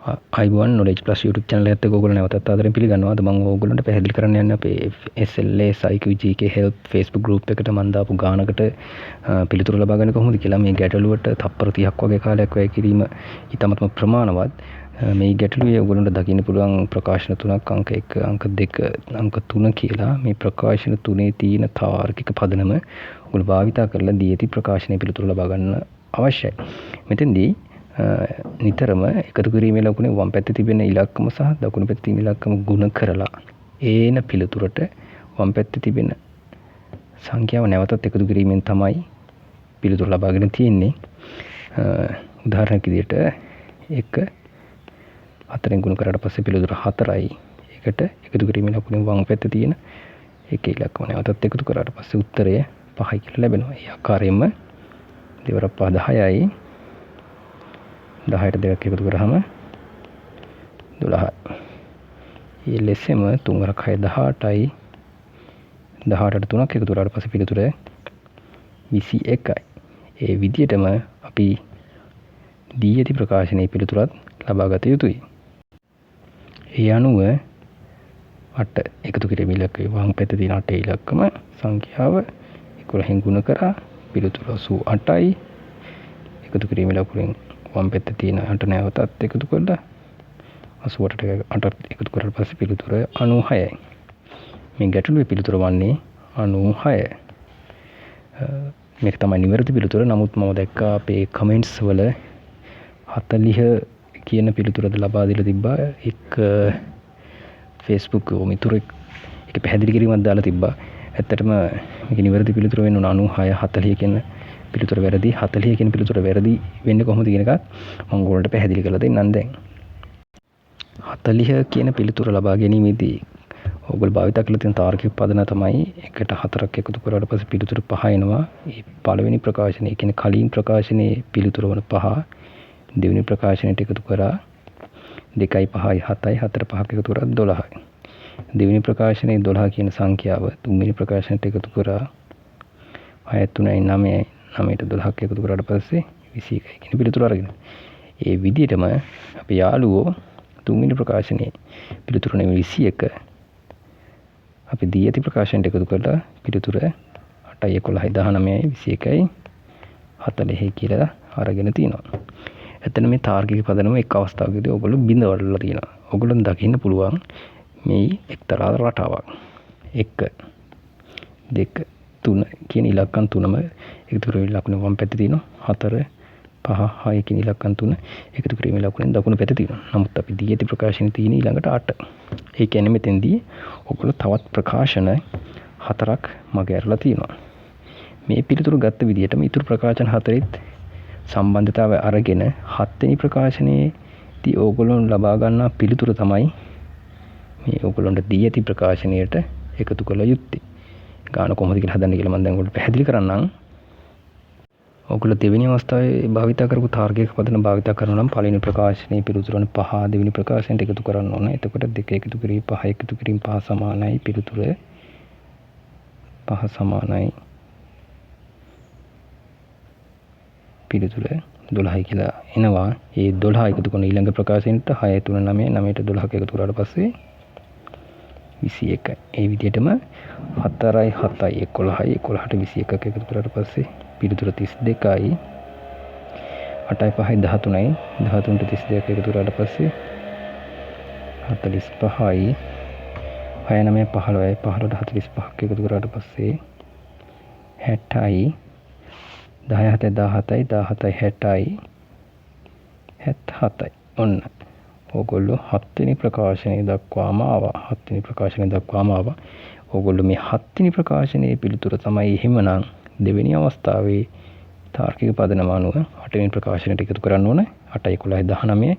iBoan Knowledge Plus YouTube channel එකත් එක්ක ඔයගොල්ලෝ නැවතත් ආදරෙන් පිළිගන්නවා. අද මම ඔයගොල්ලන්ට පැහැදිලි කරන්න යන්නේ අපේ SLS IQ GK help Facebook group එකට මම දාපු ගානකට පිළිතුරු ලබා ගන්න කොහොමද කියලා. මේ ගැටලුවට තප්පර 30ක් වගේ කාලයක් වැය කිරීම ඉතාමත්ම ප්‍රමාණවත්. මේ ගැටලුවේ ඔයගොල්ලන්ට දකින්න පුළුවන් ප්‍රකාශන තුනක් අංක 1 අංක 2 අංක 3 කියලා. මේ ප්‍රකාශන තුනේ තියෙන තාර්කික පදනම ඔයගොල්ලෝ භාවිතා කරලා දී ඇති ප්‍රකාශනයේ පිළිතුරු ලබා ගන්න අවශ්‍යයි. මෙතෙන්දී නිතරම එකතු කිරීමේ ලකුණේ වම් පැත්තේ තිබෙන ඉලක්කම සහ දකුණු පැත්තේ තියෙන ඉලක්කම ගුණ කරලා ඒන පිළිතුරට වම් පැත්තේ තිබෙන සංඛ්‍යාව නැවතත් එකතු කිරීමෙන් තමයි පිළිතුර ලබාගෙන තියෙන්නේ. උදාහරණයක් විදිහට 1 4ෙන් ගුණ කරාට පස්සේ පිළිතුර 4යි. ඒකට එකතු කිරීමේ ලකුණේ වම් පැත්තේ තියෙන එක ඉලක්කම නැවතත් එකතු කරාට පස්සේ උත්තරය 5යි කියලා ලැබෙනවා. ඒ ආකාරයෙන්ම දෙවරක් 5 10යි. 10ට 2ක් එකතු කරාම 12යි. ඒ ලෙසම 3 වරක් 6 18යි. 18ට 3ක් එකතු කරාට පස්සේ පිළිතුර 21යි. ඒ විදිහටම අපි දී ඇති ප්‍රකාශනයේ පිළිතුරත් ලබා ගත යුතුයි. ඒ අනුව 8 එකතු කිරීම ඉලක්කය වම් පැත්තේ තියෙන 8 ඉලක්කම සංඛ්‍යාව 11න් ගුණ කරා පිළිතුර 88යි. එකතු කිරීම ඉලක්කයෙන් වම් පැත්තේ තියෙන 8 නැවතත් එකතු කරලා 88ට 8 එකතු කරලා පස්සේ පිළිතුර 96යි. මේ ගැටලුවේ පිළිතුර වන්නේ 96. මේක තමයි නිවැරදි පිළිතුර. නමුත් මම දැක්කා අපේ කමෙන්ට්ස් වල 40 කියන පිළිතුරද ලබා දීලා තිබ්බා. එක් Facebook මිතුරෙක් ඒක පැහැදිලි කිරීමක් දාලා තිබ්බා. ඇත්තටම මේක නිවැරදි පිළිතුර වෙන්න ඕන 96 40 කියන පිළිතුර වැරදි. 40 කියන පිළිතුර වැරදි වෙන්නේ කොහොමද කියන එකත් මම ඔයගොල්ලන්ට පැහැදිලි කරලා දෙන්නම් දැන්. 40 කියන පිළිතුර ලබා ගැනීමේදී ඔයගොල්ලෝ භාවිත කරලා තියෙන තාර්කික පදන තමයි 1ට 4ක් එකතු කරාට පස්සේ පිළිතුර 5 එනවා. මේ පළවෙනි ප්‍රකාශනයේ කියන්නේ කලින් ප්‍රකාශනයේ පිළිතුර වන 5 දෙවෙනි ප්‍රකාශනයට එකතු කරා 2යි 5යි 7යි 4 5ක් එකතු කරා 12යි. දෙවෙනි ප්‍රකාශනයේ 12 කියන සංඛ්‍යාව තුන්වෙනි ප්‍රකාශනයට එකතු කරා 6 3යි 9යි 9ට 12ක් එකතු කරාට පස්සේ 21යි කියන පිළිතුර අරගෙන. ඒ විදිහටම අපි යාළුවෝ තුන්වෙනි ප්‍රකාශනයේ පිළිතුර නෙමෙයි 21 අපි දී ඇති ප්‍රකාශනයට එකතු කරලා පිළිතුර 8යි 11යි 19යි 21යි 40යි කියලා අරගෙන තිනවා. එතන මේ තාර්කික පදනම එක් අවස්ථාවකදී ඔයගොල්ලෝ බිඳවලා තියෙනවා. ඔයගොල්ලන් දකින්න පුළුවන් මේ එක්තරා රටාවක්. 1 2 3 කියන ඉලක්කම් තුනම එකතු කරගෙන ලකුණු වම් පැත්තේ තියෙනවා. 4 5 6 කියන ඉලක්කම් තුන එකතු කිරීමේ ලකුණෙන් දකුණු පැත්තේ තියෙනවා. නමුත් අපි දී ඇති ප්‍රකාශනයේ තියෙන ඊළඟට 8. ඒ කියන්නේ මෙතෙන්දී ඔයගොල්ලෝ තවත් ප්‍රකාශන 4ක් මග ඇරලා තියෙනවා. මේ පිළිතුරු ගත්ත විදිහටම ඊතුරු ප්‍රකාශන 4ත් සම්බන්ධතාවය අරගෙන 7 වෙනි ප්‍රකාශනයේදී ඕගොල්ලොන් ලබා ගන්නා පිළිතුර තමයි මේ ඕගොල්ලොන්ට දී ඇති ප්‍රකාශනයට එකතු කළ යුත්තේ. ගාන කොහොමද කියලා හදන්න කියලා මම දැන් ඔයගොල්ලන්ට පැහැදිලි කරන්නම්. ඔයගොල්ලෝ දෙවෙනි අවස්ථාවේ භාවිත කරපු තාර්කික පදන භාවිත කරනවා නම් පළවෙනි ප්‍රකාශනයේ පිළිතුර වන 5 දෙවෙනි ප්‍රකාශනයට එකතු කරන්න ඕන. එතකොට 2 එකතු කිරීම 5 එකතු කිරීම 5 සමානයි පිළිතුර 5 සමානයි පිළිතුර 12යි කියලා එනවා. ඒ 12 එකතු කරන ඊළඟ ප්‍රකාශනයට 6 3 9 9ට 12ක් එකතු කරාට පස්සේ 21යි. ඒ විදිහටම 4යි 7යි 11යි 11ට 21ක් එකතු කරාට පස්සේ පිළිතුර 32යි. 8යි 5යි 13යි 13ට 32ක් එකතු කරාට පස්සේ 45යි. 6 9 15යි 15ට 45ක් එකතු කරාට පස්සේ 60යි. 10 7 17යි 17යි 60යි 77යි. ඔන්න ඕගොල්ලෝ 7 වෙනි ප්‍රකාශනයේ දක්වාම ආවා. 7 වෙනි ප්‍රකාශනයේ දක්වාම ආවා. ඕගොල්ලෝ මේ 7 වෙනි ප්‍රකාශනයේ පිළිතුර තමයි එහෙමනම් දෙවෙනි අවස්ථාවේ තාර්කික පදනම අනුව 8 වෙනි ප්‍රකාශනයට එකතු කරන්න ඕන. 8යි 11යි 19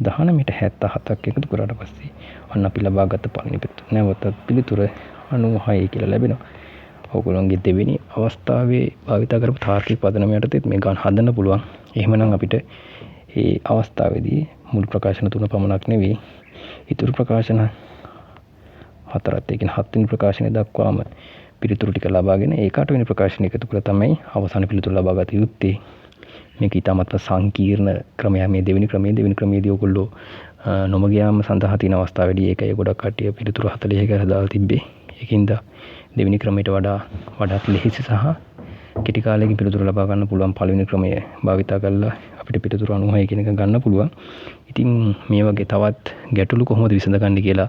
19ට 77ක් එකතු කරාට පස්සේ අන්න අපි ලබාගත් පළවෙනි පිළිතුර නැවතත් පිළිතුර 96යි කියලා ලැබෙනවා. ඔයගොල්ලන්ගේ දෙවෙනි අවස්ථාවේ භාවිත කරපු තාර්කික පදනම යටතේ මේ ගාන හදන්න පුළුවන්. එහෙමනම් අපිට මේ අවස්ථාවේදී මුල් ප්‍රකාශන 3 පමණක් නෙවෙයි ඊතුරු ප්‍රකාශන 4ත් ඒ කියන්නේ 7 වෙනි ප්‍රකාශනය දක්වාම පිළිතුරු ටික ලබාගෙන ඒක 8 වෙනි ප්‍රකාශනය එකතු කරලා තමයි අවසාන පිළිතුර ලබා ගත යුත්තේ. මේක ඉතාමත් සංකීර්ණ ක්‍රමයක්. මේ දෙවෙනි ක්‍රමයේදී ඔයගොල්ලෝ නොමග යාම සඳහා තියෙන අවස්ථා වැඩි. ඒකයි ගොඩක් කට්ටිය පිළිතුරු 40කට දාලා තිබ්බේ. ඒකින්ද දෙවෙනි ක්‍රමයට වඩාත් ලෙහෙසි සහ කෙටි කාලයකින් පිළිතුරු ලබා ගන්න පුළුවන් පළවෙනි ක්‍රමය භාවිතා කරලා අපිට පිළිතුරු 96 කියන එක ගන්න පුළුවන්. ඉතින් මේ වගේ තවත් ගැටලු කොහොමද විසඳගන්නේ කියලා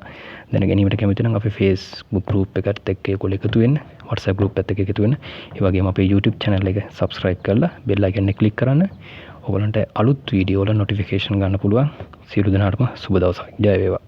දැන ගැනීමට කැමති නම් අපේ Facebook group එකට එක්ක ඒගොල්ලෝ එකතු වෙන්න, WhatsApp group එකත් එක්ක එකතු වෙන්න. ඒ වගේම අපේ YouTube channel එක subscribe කරලා bell icon එක click කරන්න. ඔයගලන්ට අලුත් වීඩියෝ වල notification ගන්න පුළුවන්. සියලු දෙනාටම සුබ දවසක්. ජය වේවා.